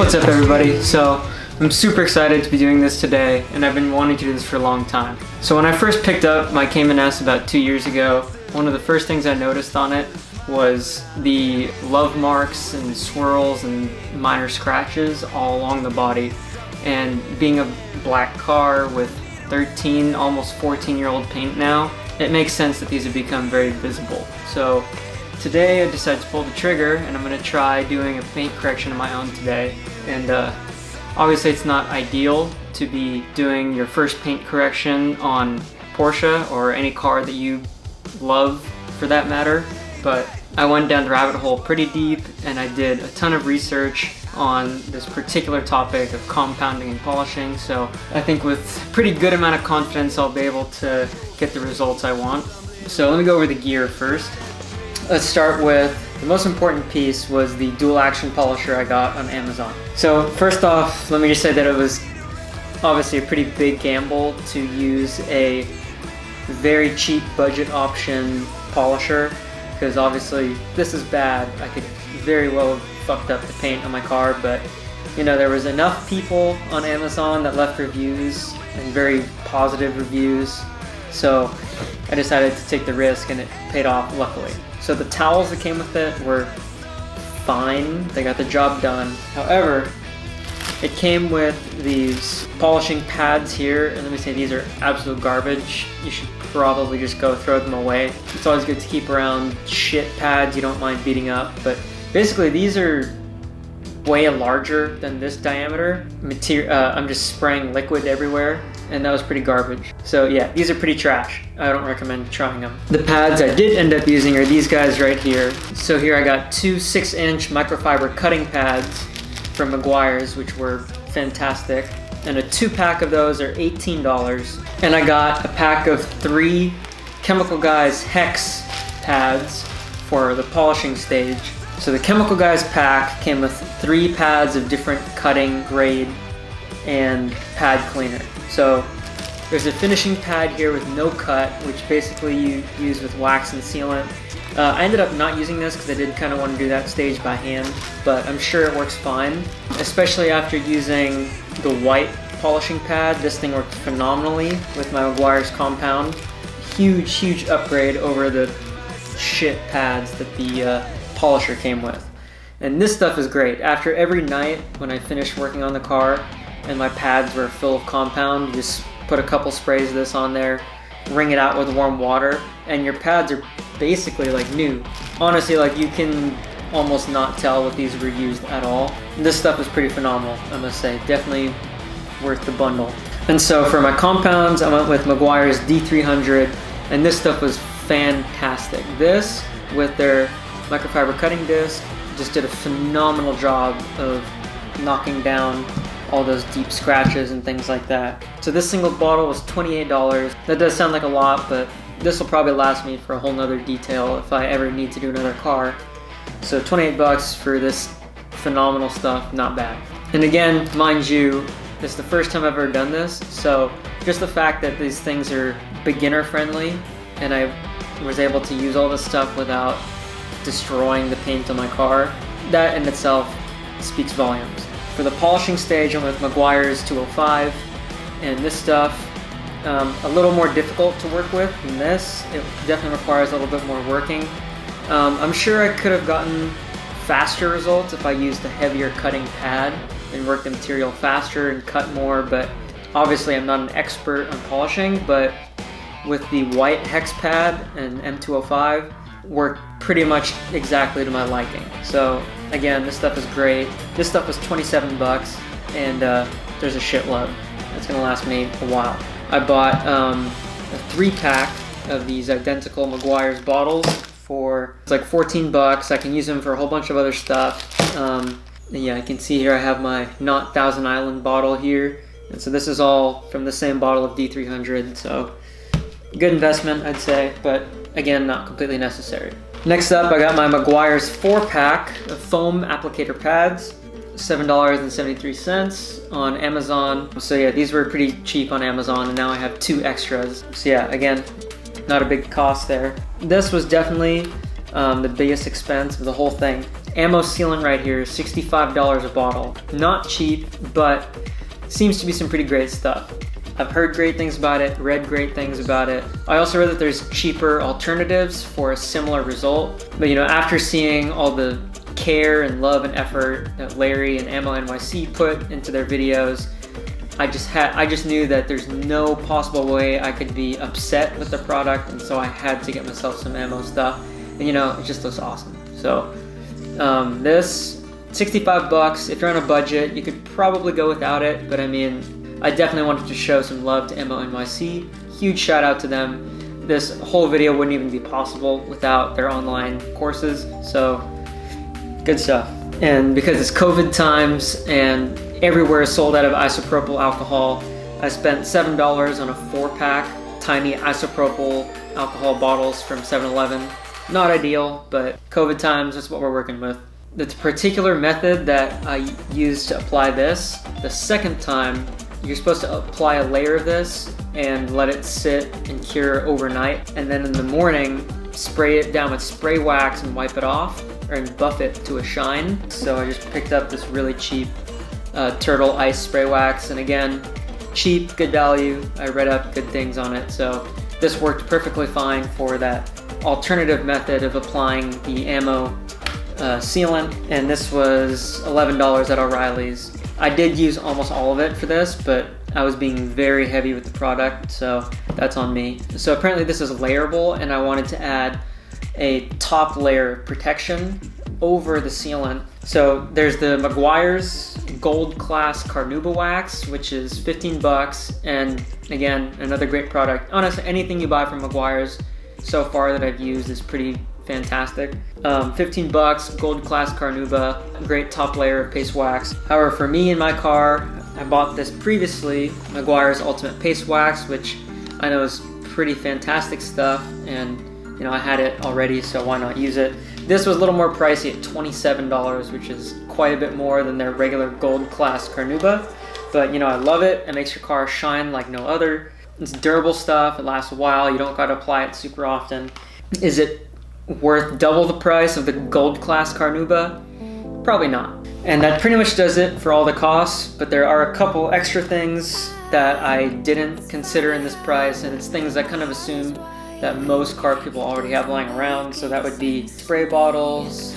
What's up everybody? So I'm super excited to be doing this today, and I've been wanting to do this for a long time. So when I first picked up my Cayman S about 2 years ago, one of the first things I noticed on it was the love marks and swirls and minor scratches all along the body. And being a black car with 13, almost 14-year-old paint now, it makes sense that these have become very visible. So today I decided to pull the trigger, and I'm going to try doing a paint correction of my own today. And obviously it's not ideal to be doing your first paint correction on Porsche or any car that you love for that matter, but I went down the rabbit hole pretty deep and I did a ton of research on this particular topic of compounding and polishing. So I think with pretty good amount of confidence I'll be able to get the results I want. So let me go over the gear first. Let's start with the most important piece was the dual action polisher I got on Amazon. So first off, let me just say that it was obviously a pretty big gamble to use a very cheap budget option polisher, because obviously this is bad. I could very well have fucked up the paint on my car, but you know, there was enough people on Amazon that left reviews and very positive reviews, so I decided to take the risk and it paid off luckily. So the towels that came with it were fine, they got the job done. However, it came with these polishing pads here, and let me say these are absolute garbage. You should probably just go throw them away. It's always good to keep around shit pads you don't mind beating up, but basically these are way larger than this diameter. I'm just spraying liquid everywhere, and that was pretty garbage. So yeah, these are pretty trash. I don't recommend trying them. The pads I did end up using are these guys right here. So here I got two 6-inch microfiber cutting pads from Meguiar's, which were fantastic. And a 2-pack of those are $18. And I got a pack of 3 Chemical Guys Hex pads for the polishing stage. So the Chemical Guys pack came with 3 pads of different cutting grade and pad cleaner. So there's a finishing pad here with no cut, which basically you use with wax and sealant. I ended up not using this because I did kind of want to do that stage by hand, but I'm sure it works fine. Especially after using the white polishing pad, this thing worked phenomenally with my Meguiar's compound. Huge upgrade over the shit pads that the polisher came with. And this stuff is great. After every night when I finished working on the car and my pads were full of compound, you just put a couple sprays of this on there, wring it out with warm water, and your pads are basically like new. Honestly, like you can almost not tell what these were used at all. This stuff is pretty phenomenal, I must say. Definitely worth the bundle. And so for my compounds, I went with Meguiar's D300, and this stuff was fantastic. This, with their microfiber cutting disc, just did a phenomenal job of knocking down all those deep scratches and things like that. So this single bottle was $28. That does sound like a lot, but this will probably last me for a whole nother detail if I ever need to do another car. So 28 bucks for this phenomenal stuff, not bad. And again, mind you, this is the first time I've ever done this, so just the fact that these things are beginner friendly and I was able to use all this stuff without destroying the paint on my car, that in itself speaks volumes. For the polishing stage, I went with Meguiar's 205, and this stuff, a little more difficult to work with than this. It definitely requires a little bit more working. I'm sure I could have gotten faster results if I used a heavier cutting pad and worked the material faster and cut more, but obviously I'm not an expert on polishing, but with the white hex pad and M205, worked pretty much exactly to my liking. So again, this stuff is great. This stuff was 27 bucks, and there's a shitload. It's gonna last me a while. I bought a 3-pack of these identical Meguiar's bottles for it's like 14 bucks. I can use them for a whole bunch of other stuff. Yeah, you can see here I have my Not Thousand Island bottle here, and so this is all from the same bottle of D300. So good investment, I'd say, but again, not completely necessary. Next up, I got my Meguiar's 4-pack of foam applicator pads, $7.73 on Amazon. So yeah, these were pretty cheap on Amazon, and now I have 2 extras. So yeah, again, not a big cost there. This was definitely the biggest expense of the whole thing. ammo sealant right here, $65 a bottle. Not cheap, but seems to be some pretty great stuff. I've heard great things about it, read great things about it. I also read that there's cheaper alternatives for a similar result. But after seeing all the care and love and effort that Larry and Ammo NYC put into their videos, I just knew that there's no possible way I could be upset with the product, and so I had to get myself some ammo stuff. And it just looks awesome. So this, 65 bucks. If you're on a budget, you could probably go without it, but I definitely wanted to show some love to Ammo NYC. Huge shout out to them. This whole video wouldn't even be possible without their online courses, so good stuff. And because it's COVID times and everywhere is sold out of isopropyl alcohol, I spent $7 on a 4-pack tiny isopropyl alcohol bottles from 7-Eleven. Not ideal, but COVID times, that's what we're working with. The particular method that I used to apply this, the second time, you're supposed to apply a layer of this and let it sit and cure overnight, and then in the morning spray it down with spray wax and wipe it off, and buff it to a shine. So I just picked up this really cheap Turtle Ice spray wax, and again, cheap, good value. I read up good things on it, so this worked perfectly fine for that alternative method of applying the ammo sealant, and this was $11 at O'Reilly's. I did use almost all of it for this, but I was being very heavy with the product, so that's on me. So apparently this is layerable, and I wanted to add a top layer of protection over the sealant. So there's the Meguiar's Gold Class Carnauba wax, which is 15 bucks, and again, another great product. Honestly, anything you buy from Meguiar's so far that I've used is pretty fantastic. 15 bucks, Gold Class Carnauba, great top layer of paste wax. However, for me in my car, I bought this previously, Meguiar's Ultimate Paste Wax, which I know is pretty fantastic stuff, and I had it already, so why not use it? This was a little more pricey at $27, which is quite a bit more than their regular Gold Class Carnauba, but I love it. It makes your car shine like no other. It's durable stuff, it lasts a while, you don't gotta apply it super often. Is it worth double the price of the Gold Class Carnauba? Probably not. And that pretty much does it for all the costs, but there are a couple extra things that I didn't consider in this price, and it's things I kind of assume that most car people already have lying around. So that would be spray bottles,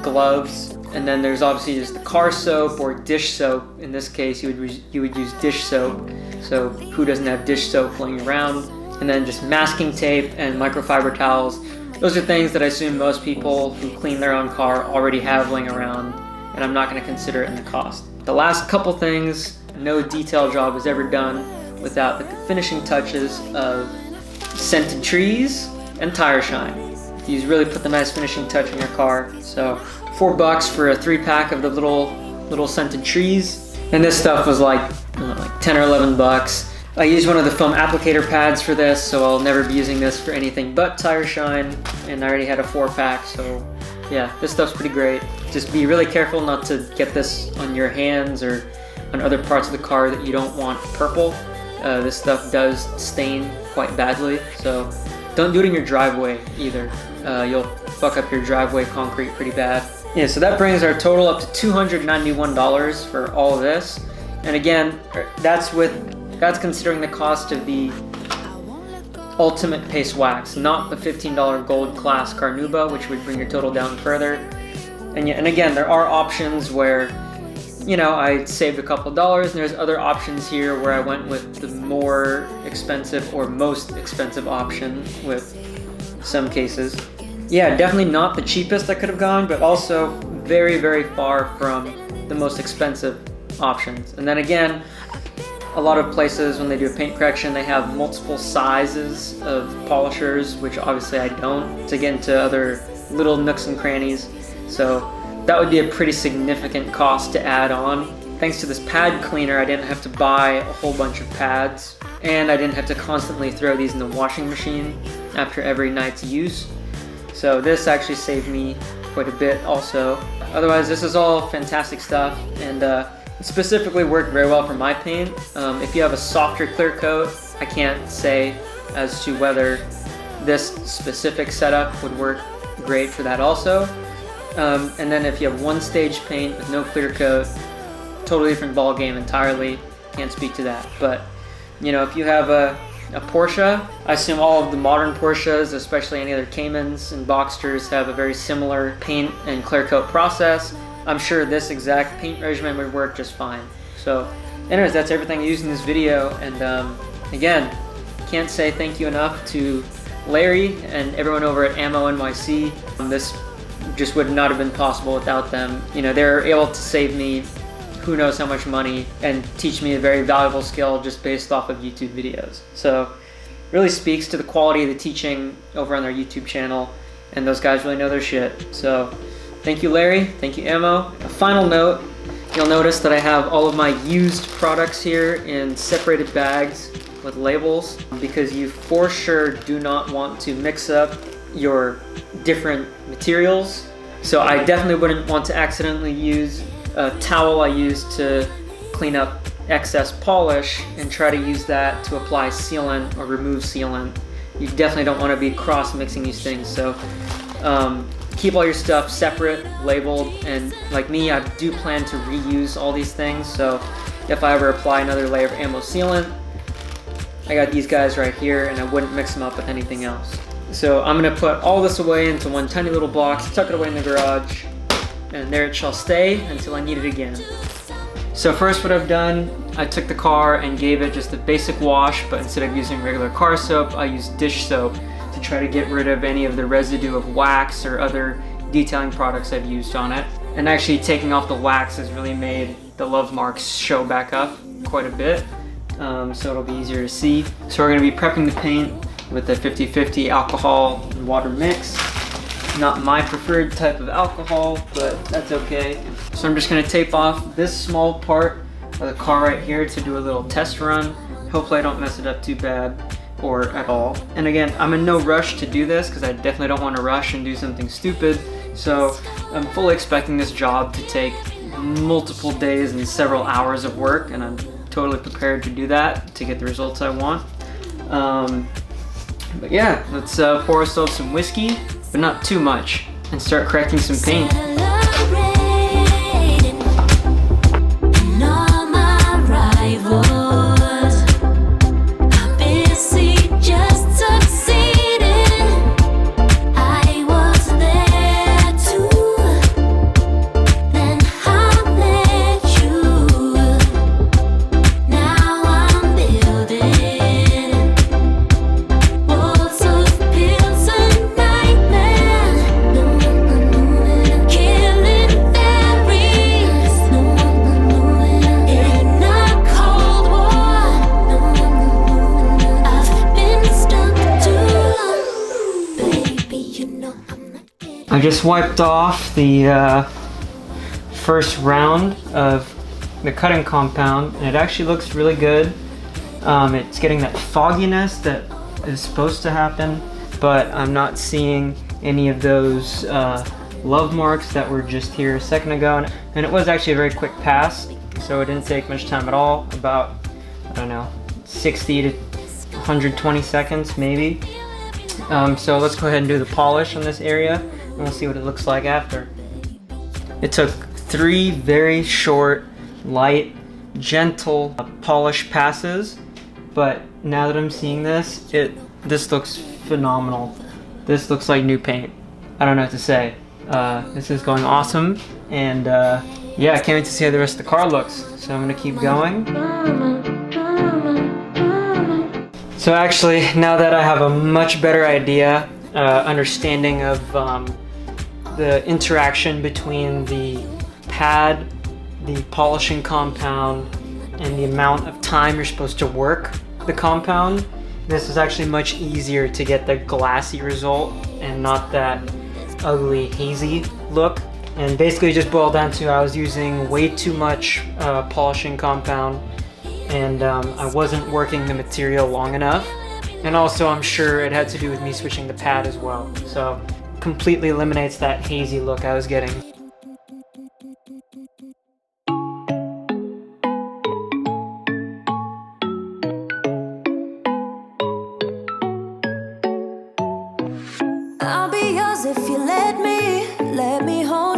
gloves, and then there's obviously just the car soap or dish soap. In this case, you would use dish soap. So who doesn't have dish soap laying around? And then just masking tape and microfiber towels. Those are things that I assume most people who clean their own car already have laying around, and I'm not going to consider it in the cost. The last couple things, no detail job is ever done without the finishing touches of scented trees and tire shine. These really put the nice finishing touch in your car. So $4 for a 3-pack of the little scented trees, and this stuff was like 10 or 11 bucks. I used one of the foam applicator pads for this, so I'll never be using this for anything but tire shine, and I already had a 4-pack, so yeah, this stuff's pretty great. Just be really careful not to get this on your hands or on other parts of the car that you don't want purple. This stuff does stain quite badly, so don't do it in your driveway either. You'll fuck up your driveway concrete pretty bad. Yeah, so that brings our total up to $291 for all of this, and again, that's considering the cost of the Ultimate Paste Wax, not the $15 Gold Class Carnauba, which would bring your total down further. And again, there are options where, I saved a couple dollars, and there's other options here where I went with the more expensive or most expensive option with some cases. Yeah, definitely not the cheapest I could have gone, but also very, very far from the most expensive options. And then again, a lot of places, when they do a paint correction, they have multiple sizes of polishers, which obviously I don't, to get into other little nooks and crannies. So that would be a pretty significant cost to add on. Thanks to this pad cleaner, I didn't have to buy a whole bunch of pads, and I didn't have to constantly throw these in the washing machine after every night's use. So this actually saved me quite a bit also. Otherwise, this is all fantastic stuff, and specifically worked very well for my paint. If you have a softer clear coat, I can't say as to whether this specific setup would work great for that also. And then if you have one stage paint with no clear coat, totally different ball game entirely. Can't speak to that. But you know, if you have a Porsche, I assume all of the modern Porsches, especially any other Caymans and Boxsters, have a very similar paint and clear coat process. I'm sure this exact paint regimen would work just fine. So anyways, that's everything I used in this video. And again, can't say thank you enough to Larry and everyone over at Ammo NYC. This just would not have been possible without them. You know, they're able to save me who knows how much money and teach me a very valuable skill just based off of YouTube videos. So really speaks to the quality of the teaching over on their YouTube channel, and those guys really know their shit. So thank you, Larry. Thank you, Ammo. A final note, you'll notice that I have all of my used products here in separated bags with labels, because you for sure do not want to mix up your different materials. So I definitely wouldn't want to accidentally use a towel I used to clean up excess polish and try to use that to apply sealant or remove sealant. You definitely don't want to be cross mixing these things. So keep all your stuff separate, labeled, and like me, I do plan to reuse all these things. So if I ever apply another layer of ammo sealant, I got these guys right here, and I wouldn't mix them up with anything else. So I'm gonna put all this away into one tiny little box, tuck it away in the garage, and there it shall stay until I need it again. So first, what I've done, I took the car and gave it just a basic wash, but instead of using regular car soap, I used dish soap to try to get rid of any of the residue of wax or other detailing products I've used on it. And actually taking off the wax has really made the love marks show back up quite a bit, so it'll be easier to see. So we're gonna be prepping the paint with the 50-50 alcohol and water mix. Not my preferred type of alcohol, but that's okay. So I'm just gonna tape off this small part of the car right here to do a little test run. Hopefully I don't mess it up too bad or at all. And again, I'm in no rush to do this because I definitely don't want to rush and do something stupid. So I'm fully expecting this job to take multiple days and several hours of work, and I'm totally prepared to do that to get the results I want. But yeah, let's pour ourselves some whiskey, but not too much, and start cracking some paint. I just wiped off the first round of the cutting compound, and it actually looks really good. It's getting that fogginess that is supposed to happen, but I'm not seeing any of those love marks that were just here a second ago. And it was actually a very quick pass, so it didn't take much time at all, about, I don't know, 60 to 120 seconds maybe. So let's go ahead and do the polish on this area, and we'll see what it looks like after. It took 3 very short, light, gentle polish passes, but now that I'm seeing this, this looks phenomenal. This looks like new paint. I don't know what to say. This is going awesome, and yeah, I can't wait to see how the rest of the car looks. So I'm gonna keep going. So actually, now that I have a much better idea, understanding of the interaction between the pad, the polishing compound, and the amount of time you're supposed to work the compound, this is actually much easier to get the glassy result and not that ugly hazy look. And basically it just boiled down to I was using way too much polishing compound, and I wasn't working the material long enough. And also I'm sure it had to do with me switching the pad as well. So completely eliminates that hazy look I was getting. I'll be yours if you let me hold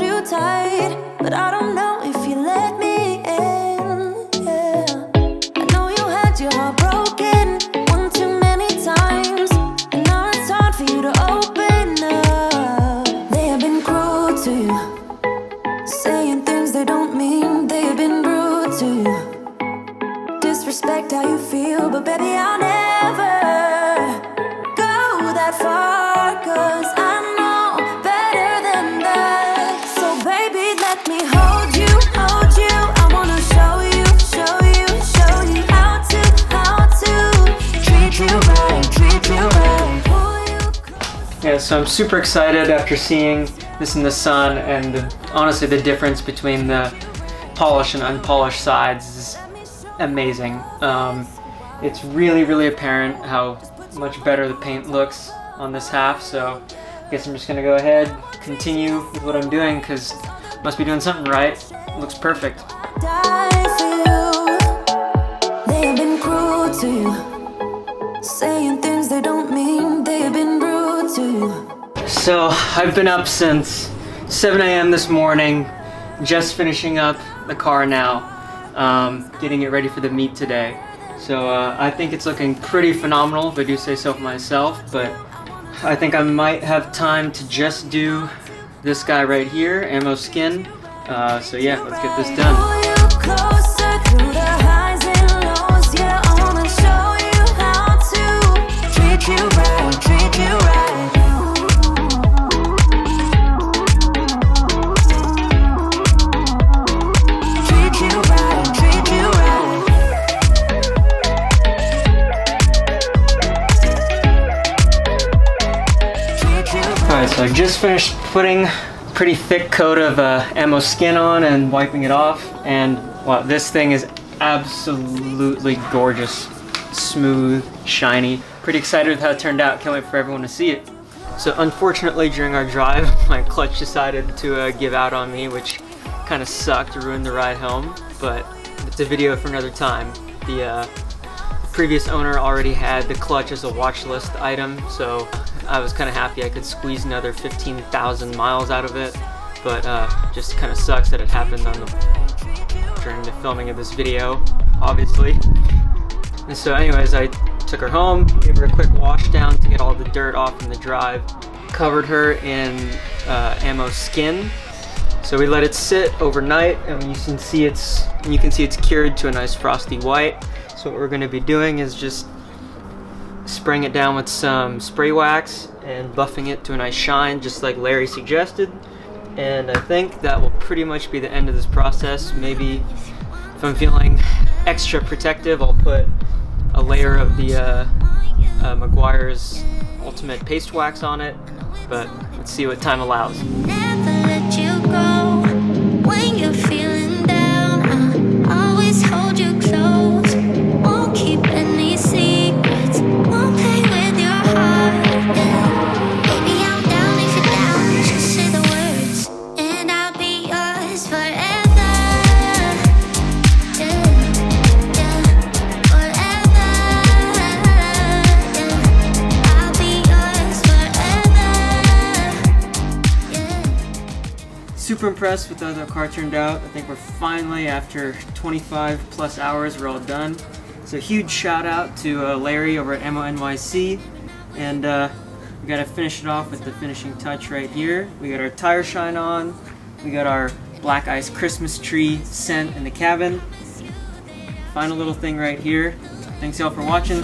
treat you right, treat you right. Yeah, so I'm super excited after seeing this in the sun, and honestly the difference between the polished and unpolished sides is amazing. It's really apparent how much better the paint looks on this half, so I guess I'm just gonna go ahead, continue with what I'm doing, because must be doing something right. It looks perfect. They have been cruel to you, saying things they don't mean, they have been rude to you. So I've been up since 7 a.m. this morning, just finishing up the car now, getting it ready for the meet today. So I think it's looking pretty phenomenal, if I do say so myself, but I think I might have time to just do this guy right here, Ammo Skin. So yeah, let's get this done. Alright, so I just finished putting a pretty thick coat of Ammo Skin on and wiping it off, and wow, this thing is absolutely gorgeous. Smooth, shiny. Pretty excited with how it turned out. Can't wait for everyone to see it. So unfortunately during our drive, my clutch decided to give out on me, which kind of sucked, ruined the ride home, but it's a video for another time. The previous owner already had the clutch as a watch list item, so I was kind of happy I could squeeze another 15,000 miles out of it, but just kind of sucks that it happened during the filming of this video, obviously. And so anyways, I took her home, gave her a quick wash down to get all the dirt off from the drive, covered her in Ammo Skin. So we let it sit overnight, and you can see it's cured to a nice frosty white. So what we're going to be doing is just spraying it down with some spray wax and buffing it to a nice shine, just like Larry suggested. And I think that will pretty much be the end of this process. Maybe if I'm feeling extra protective, I'll put a layer of the Meguiar's Ultimate Paste Wax on it, but let's see what time allows. Never let you go when you're feeling down. I'll always hold you close, won't keep any secrets, won't play with your heart. Baby, I'm down if you're down. Just say the words, and I'll be yours forever. Forever. I'll be yours forever. Super impressed with how the car turned out. I think we're finally, after 25 plus hours, we're all done. So huge shout out to Larry over at Ammo NYC, and we gotta finish it off with the finishing touch right here. We got our tire shine on, we got our Black Ice Christmas tree scent in the cabin. Final little thing right here. Thanks y'all for watching.